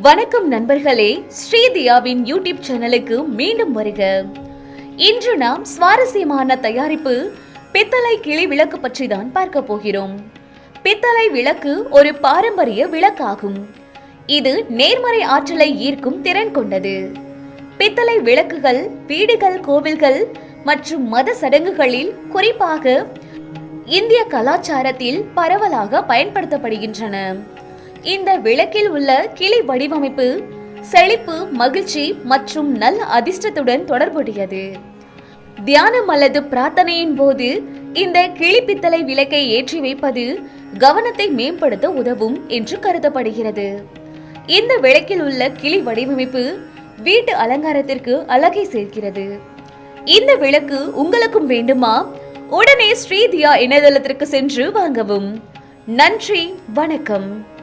வணக்கம் நண்பர்களே, ஸ்ரீதியாவின் யூடியூப் சேனலுக்கு மீண்டும் வருக. இன்று நாம் சுவாரஸ்யமான தயாரிப்பு பித்தளை கிளி விளக்கு பற்றி தான் பார்க்க போகிறோம். பித்தளை விளக்கு ஒரு பாரம்பரிய விளக்காகும். இது நேர்மறை ஆற்றலை ஈர்க்கும் திறன் கொண்டது. பித்தளை விளக்குகள் வீடுகள், கோவில்கள் மற்றும் மத சடங்குகளில், குறிப்பாக இந்திய கலாச்சாரத்தில் பரவலாக பயன்படுத்தப்படுகின்றன. இந்த விளக்கில் உள்ள கிளி வடிவமைப்பு செழிப்பு, மகிழ்ச்சி மற்றும் நல்ல அதிர்ஷ்டத்துடன் தொடர்புடையது. தியானம் அல்லது பிரார்த்தனையின் போது இந்த கிளி பித்தளை விளக்கை ஏற்றி வைப்பது கவனத்தை மேம்படுத்த உதவும் என்று கருதப்படுகிறது. இந்த விளக்கில் உள்ள கிளி வடிவமைப்பு வீட்டு அலங்காரத்திற்கு அழகை சேர்க்கிறது. இந்த விளக்கு உங்களுக்கும் வேண்டுமா? உடனே ஸ்ரீதியா இணையதளத்திற்கு சென்று வாங்கவும். நன்றி, வணக்கம்.